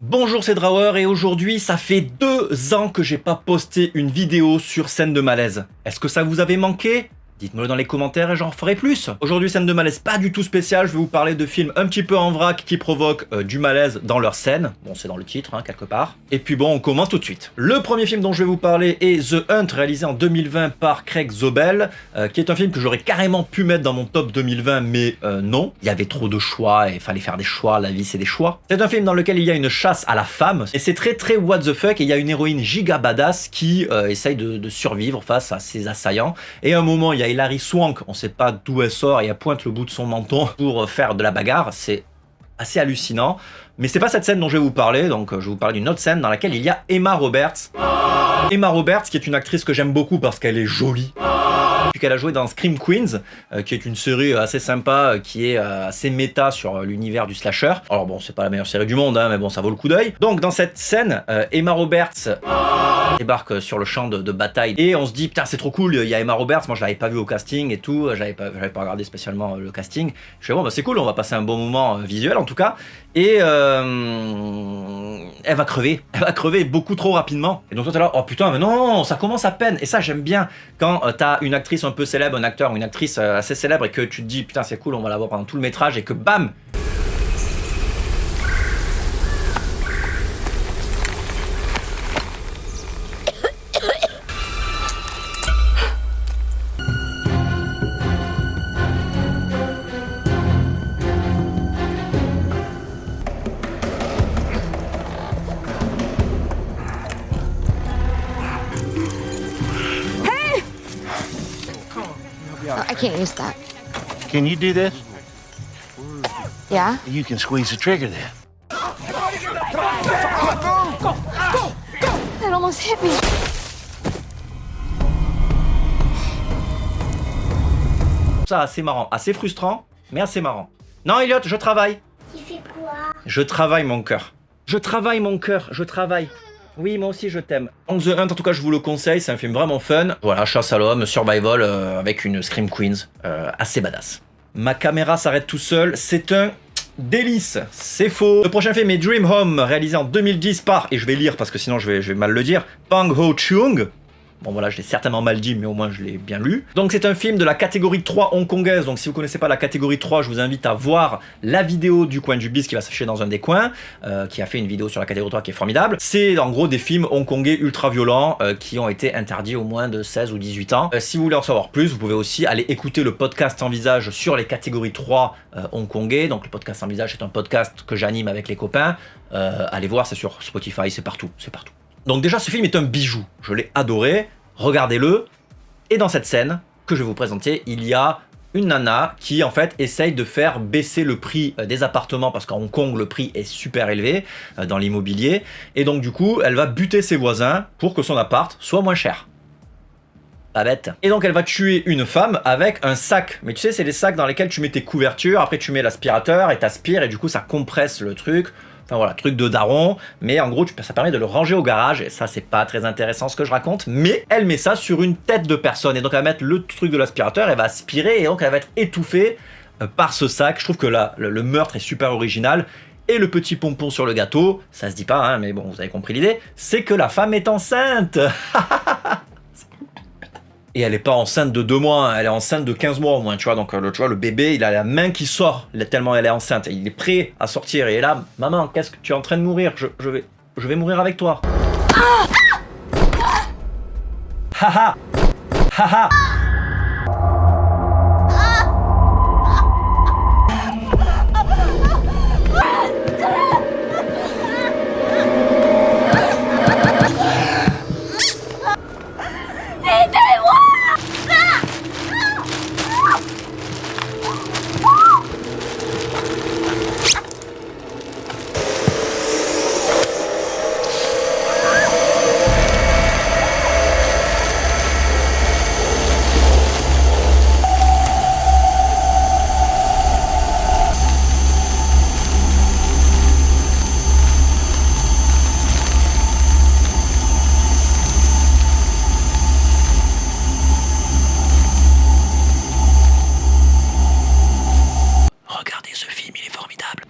Bonjour, c'est Drawer et aujourd'hui ça fait 2 ans que j'ai pas posté une vidéo sur scène de malaise. Est-ce que ça vous avait manqué ? Dites-moi dans les commentaires et j'en ferai plus. Aujourd'hui, scène de malaise pas du tout spéciale, je vais vous parler de films un petit peu en vrac qui provoquent du malaise dans leur scène. Bon, c'est dans le titre, hein, quelque part. Et puis bon, on commence tout de suite. Le premier film dont je vais vous parler est The Hunt, réalisé en 2020 par Craig Zobel, qui est un film que j'aurais carrément pu mettre dans mon top 2020, mais non. Il y avait trop de choix et il fallait faire des choix, la vie c'est des choix. C'est un film dans lequel il y a une chasse à la femme, et c'est très what the fuck, et il y a une héroïne giga badass qui essaye de survivre face à ses assaillants. Et à un moment, il y a Hilary Swank, on sait pas d'où elle sort et elle pointe le bout de son menton pour faire de la bagarre, c'est assez hallucinant. Mais c'est pas cette scène dont je vais vous parler, donc je vais vous parler d'une autre scène dans laquelle il y a Emma Roberts. Emma Roberts, qui est une actrice que j'aime beaucoup parce qu'elle est jolie. Puis qu'elle a joué dans Scream Queens, qui est une série assez sympa, qui est assez méta sur l'univers du slasher. Alors bon, c'est pas la meilleure série du monde, hein, mais bon, ça vaut le coup d'œil. Donc dans cette scène, Emma Roberts débarque sur le champ de bataille et on se dit putain c'est trop cool, il y a Emma Roberts, moi je l'avais pas vu au casting et tout, j'avais pas regardé spécialement le casting. Je fais bon bah c'est cool, on va passer un bon moment visuel en tout cas, et elle va crever beaucoup trop rapidement. Et donc toi t'es là, oh putain mais non, ça commence à peine. Et ça j'aime bien quand t'as une actrice un peu célèbre, un acteur ou une actrice assez célèbre et que tu te dis putain c'est cool, on va la voir pendant tout le métrage, et que bam, I can't use that. Can you do this? Yeah? You can squeeze the trigger there. That almost hit me. ça assez marrant, assez frustrant, mais assez marrant. Non Elliot, je travaille. Tu fais quoi? Je travaille mon cœur. Je travaille mon cœur, je travaille. Oui, moi aussi je t'aime. Donc The Hunt, en tout cas je vous le conseille, c'est un film vraiment fun. Voilà, chasse à l'homme, survival, avec une Scream Queens assez badass. Ma caméra s'arrête tout seul, c'est un délice, c'est faux. Le prochain film est Dream Home, réalisé en 2010 par, et je vais lire parce que sinon je vais mal le dire, Pang Ho Chung. Bon voilà, je l'ai certainement mal dit, mais au moins je l'ai bien lu. Donc c'est un film de la catégorie 3 hongkongaise, donc si vous connaissez pas la catégorie 3, je vous invite à voir la vidéo du coin du bis qui va s'afficher dans un des coins, qui a fait une vidéo sur la catégorie 3 qui est formidable. C'est en gros des films hongkongais ultra violents qui ont été interdits au moins de 16 ou 18 ans. Si vous voulez en savoir plus, vous pouvez aussi aller écouter le podcast Envisage sur les catégories 3 hongkongais. Donc le podcast Envisage, c'est un podcast que j'anime avec les copains. Allez voir, c'est sur Spotify, c'est partout, c'est partout. Donc déjà ce film est un bijou, je l'ai adoré, regardez-le. Et dans cette scène que je vais vous présenter, il y a une nana qui en fait essaye de faire baisser le prix des appartements, parce qu'à Hong Kong le prix est super élevé dans l'immobilier, et donc du coup elle va buter ses voisins pour que son appart soit moins cher. Pas bête. Et donc elle va tuer une femme avec un sac. Mais tu sais, c'est les sacs dans lesquels tu mets tes couvertures, après tu mets l'aspirateur et t'aspires et du coup ça compresse le truc. Enfin voilà, truc de daron, mais en gros ça permet de le ranger au garage, et ça c'est pas très intéressant ce que je raconte, mais elle met ça sur une tête de personne, et donc elle va mettre le truc de l'aspirateur, elle va aspirer, et donc elle va être étouffée par ce sac. Je trouve que là, le meurtre est super original, et le petit pompon sur le gâteau, ça se dit pas, hein, mais bon, vous avez compris l'idée, c'est que la femme est enceinte. Et elle est pas enceinte de 2 mois, elle est enceinte de 15 mois au moins, tu vois. Donc tu vois, le bébé, il a la main qui sort, tellement elle est enceinte. Il est prêt à sortir, et là, maman, qu'est-ce que tu es en train de mourir? Je vais mourir avec toi. Haha. Haha.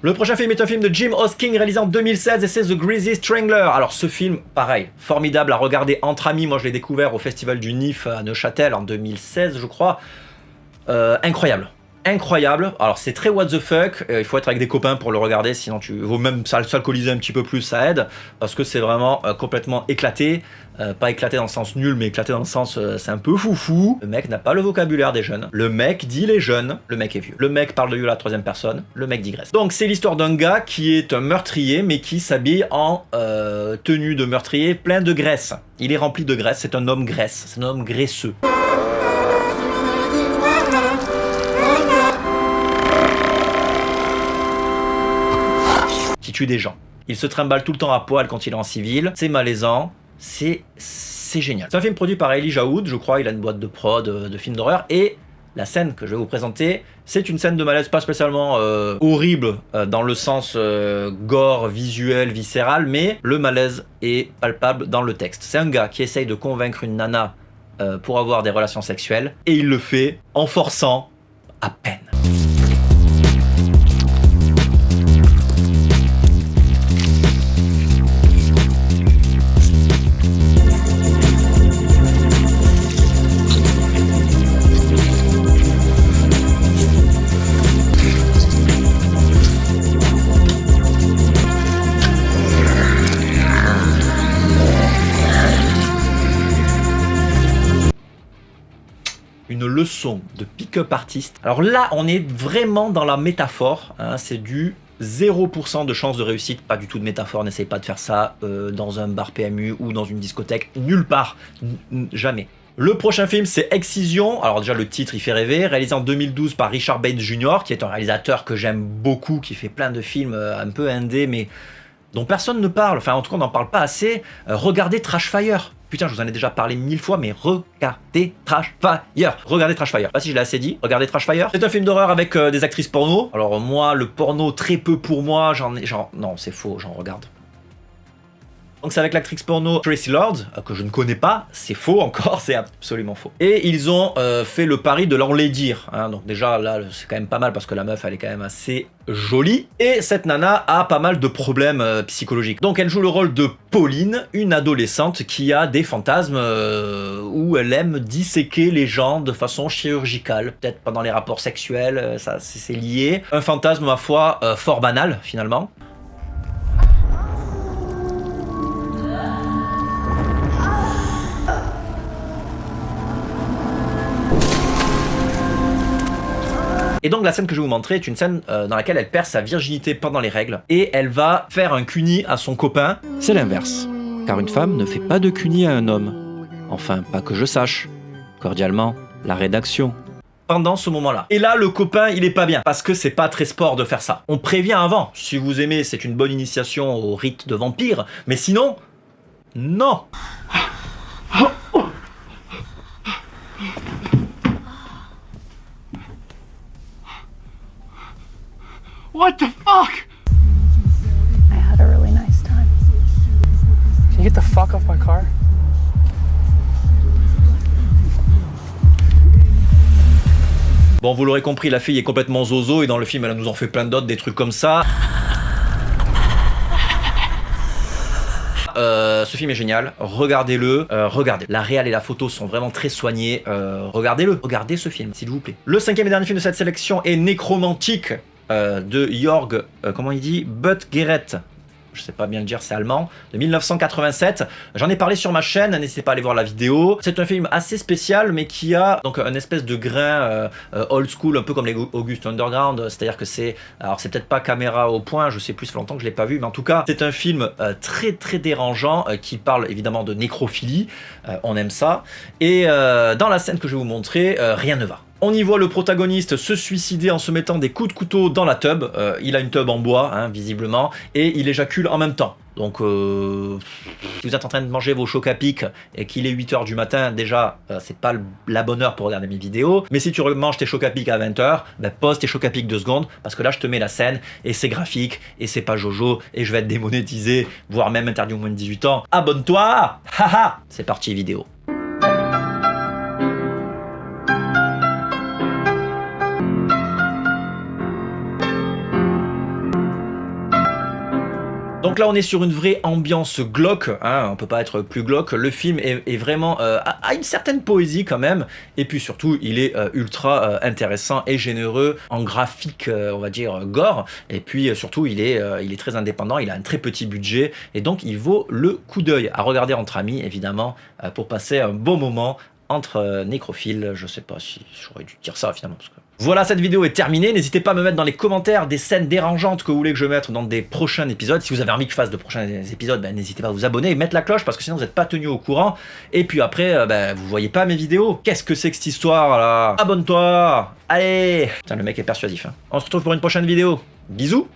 Le prochain film est un film de Jim Hosking réalisé en 2016 et c'est The Greasy Strangler. Alors ce film, pareil, formidable à regarder entre amis. Moi je l'ai découvert au festival du NIF à Neuchâtel en 2016 je crois. Incroyable. Incroyable. Alors c'est très what the fuck, il faut être avec des copains pour le regarder, sinon tu vaut même s'alcooliser un petit peu plus, ça aide, parce que c'est vraiment complètement éclaté, pas éclaté dans le sens nul, mais éclaté dans le sens c'est un peu foufou. Le mec n'a pas le vocabulaire des jeunes, le mec dit les jeunes, le mec est vieux, le mec parle de lui à la troisième personne, le mec digresse. Donc c'est l'histoire d'un gars qui est un meurtrier, mais qui s'habille en tenue de meurtrier plein de graisse. Il est rempli de graisse, c'est un homme graisse, c'est un homme graisseux. Qui tue des gens. Il se trimballe tout le temps à poil quand il est en civil. C'est malaisant. C'est génial. C'est un film produit par Elijah Wood, je crois. Il a une boîte de prod de films d'horreur. Et la scène que je vais vous présenter, c'est une scène de malaise pas spécialement horrible dans le sens gore, visuel, viscéral, mais le malaise est palpable dans le texte. C'est un gars qui essaye de convaincre une nana pour avoir des relations sexuelles. Et il le fait en forçant à peine. Une leçon de pick-up artiste. Alors là, on est vraiment dans la métaphore, hein, c'est du 0% de chance de réussite, pas du tout de métaphore, n'essaye pas de faire ça dans un bar PMU ou dans une discothèque, nulle part, jamais. Le prochain film, c'est Excision. Alors déjà, le titre, il fait rêver. Réalisé en 2012 par Richard Bates Jr., qui est un réalisateur que j'aime beaucoup, qui fait plein de films un peu indé, mais dont personne ne parle. Enfin, en tout cas, on n'en parle pas assez. Regardez Trashfire. Putain, je vous en ai déjà parlé 1000 fois, mais regardez Trashfire. Regardez Trashfire. Je sais pas si je l'ai assez dit. Regardez Trashfire. C'est un film d'horreur avec des actrices porno. Alors moi, le porno, très peu pour moi. Non, c'est faux, j'en regarde. Donc c'est avec l'actrice porno Tracy Lord, que je ne connais pas, c'est faux encore, c'est absolument faux. Et ils ont fait le pari de l'enlaidir, hein. Donc déjà là c'est quand même pas mal parce que la meuf elle est quand même assez jolie. Et cette nana a pas mal de problèmes psychologiques. Donc elle joue le rôle de Pauline, une adolescente qui a des fantasmes où elle aime disséquer les gens de façon chirurgicale. Peut-être pendant les rapports sexuels, ça c'est lié. Un fantasme ma foi fort banal finalement. Et donc la scène que je vais vous montrer est une scène dans laquelle elle perd sa virginité pendant les règles et elle va faire un cuni à son copain. C'est l'inverse, car une femme ne fait pas de cuni à un homme. Enfin, pas que je sache. Cordialement, la rédaction. Pendant ce moment-là. Et là, le copain, il est pas bien, parce que c'est pas très sport de faire ça. On prévient avant. Si vous aimez, c'est une bonne initiation au rite de vampire, mais sinon, non. What the fuck? I had a really nice time. Can you get the fuck off my car? Bon, vous l'aurez compris, la fille est complètement zozo et dans le film, elle nous en fait plein d'autres, des trucs comme ça. Ce film est génial, regardez-le, regardez. La réal et la photo sont vraiment très soignés, regardez-le, regardez ce film, s'il vous plaît. Le cinquième et dernier film de cette sélection est Nécromantique de Jörg, comment il dit, Buttgereit. Je sais pas bien le dire, c'est allemand, de 1987. J'en ai parlé sur ma chaîne, n'hésitez pas à aller voir la vidéo. C'est un film assez spécial, mais qui a donc un espèce de grain old school, un peu comme les August Underground. C'est-à-dire que c'est, alors c'est peut-être pas caméra au point, je sais plus, ça fait longtemps que je l'ai pas vu, mais en tout cas, c'est un film très très dérangeant qui parle évidemment de nécrophilie. On aime ça. Et dans la scène que je vais vous montrer, rien ne va. On y voit le protagoniste se suicider en se mettant des coups de couteau dans la tub. Il a une tub en bois, hein, visiblement, et il éjacule en même temps. Donc, si vous êtes en train de manger vos chocs à pic et qu'il est 8h du matin, déjà, c'est pas la bonne heure pour regarder mes vidéos. Mais si tu manges tes chocs à pic à 20h, ben, pose tes chocs à pic 2 secondes, parce que là, je te mets la scène, et c'est graphique, et c'est pas Jojo, et je vais être démonétisé, voire même interdit au moins de 18 ans. Abonne-toi! Haha! C'est parti, vidéo. Donc là on est sur une vraie ambiance glauque, hein, on peut pas être plus glauque, le film est vraiment a une certaine poésie quand même, et puis surtout il est ultra intéressant et généreux en graphique, on va dire gore, et puis surtout il est très indépendant, il a un très petit budget, et donc il vaut le coup d'œil à regarder entre amis évidemment, pour passer un bon moment entre nécrophiles. Je sais pas si j'aurais dû dire ça finalement, parce que... Voilà, cette vidéo est terminée. N'hésitez pas à me mettre dans les commentaires des scènes dérangeantes que vous voulez que je mette dans des prochains épisodes. Si vous avez envie que je fasse de prochains épisodes, ben, n'hésitez pas à vous abonner et mettre la cloche, parce que sinon vous n'êtes pas tenu au courant. Et puis après, ben, vous voyez pas mes vidéos. Qu'est-ce que c'est que cette histoire là? Abonne-toi. Allez. Putain, le mec est persuasif. Hein. On se retrouve pour une prochaine vidéo. Bisous.